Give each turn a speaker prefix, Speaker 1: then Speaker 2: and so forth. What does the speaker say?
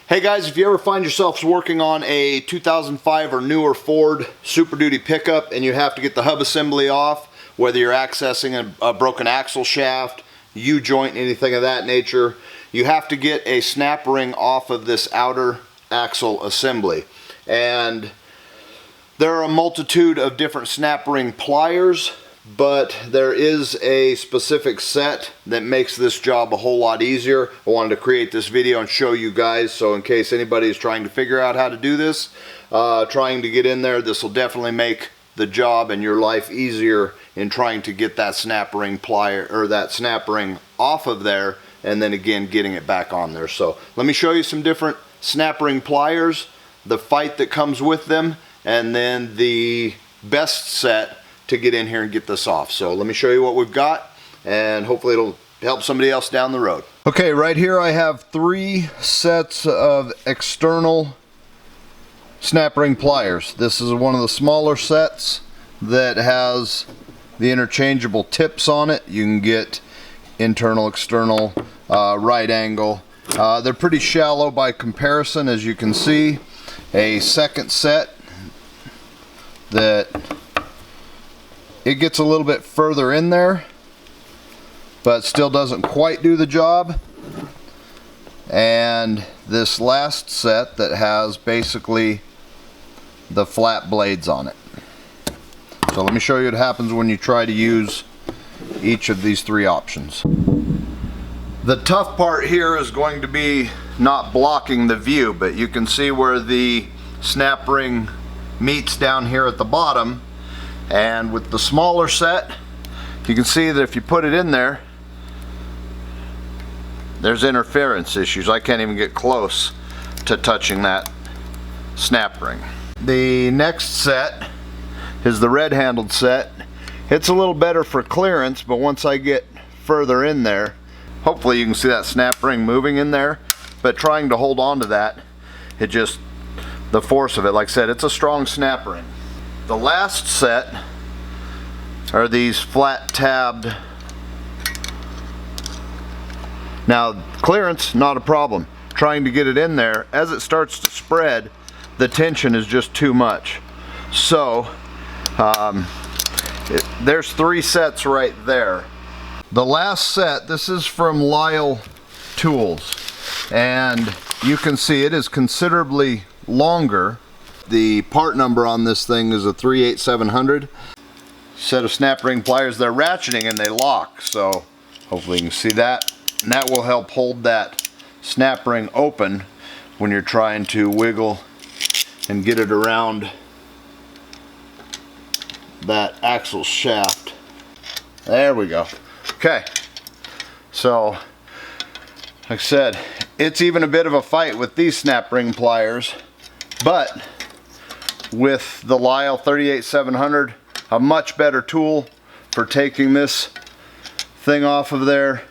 Speaker 1: Hey guys, if you ever find yourselves working on a 2005 or newer Ford Super Duty pickup and you have to get the hub assembly off, whether you're accessing a broken axle shaft, U-joint, anything of that nature, you have to get a snap ring off of this outer axle assembly. And there are a multitude of different snap ring pliers, but there is a specific set that makes this job a whole lot easier. I wanted to create this video and show you guys, so in case anybody is trying to figure out how to do this, trying to get in there, this will definitely make the job and your life easier in trying to get that snap ring plier or that snap ring off of there, and then again getting it back on there. So let me show you some different snap ring pliers, the fight that comes with them, and then the best set to get in here and get this off. So let me show you what we've got, and hopefully it'll help somebody else down the road. Okay, right here I have 3 sets of external snap ring pliers. This is one of the smaller sets that has the interchangeable tips on it. You can get internal, external, right angle. They're pretty shallow by comparison, as you can see. A second set that it gets a little bit further in there, but still doesn't quite do the job. And this last set that has basically the flat blades on it. So let me show you what happens when you try to use each of these 3 options. The tough part here is going to be not blocking the view, but you can see where the snap ring meets down here at the bottom. And with the smaller set, you can see that if you put it in there, there's interference issues. I can't even get close to touching that snap ring. The next set is the red handled set. It's a little better for clearance, but once I get further in there, hopefully you can see that snap ring moving in there, but trying to hold on to that, it just, the force of it, like I said, it's a strong snap ring. The last set are these flat tabbed. Now clearance, not a problem. Trying to get it in there, as it starts to spread, the tension is just too much. So there's 3 sets right there. The last set, this is from Lisle tools, and you can see it is considerably longer. The part number on this thing is a 38700. Set of snap ring pliers. They're ratcheting and they lock, so hopefully you can see that. And that will help hold that snap ring open when you're trying to wiggle and get it around that axle shaft. There we go. Okay, so like I said, it's even a bit of a fight with these snap ring pliers, but with the Lisle 38700, a much better tool for taking this thing off of there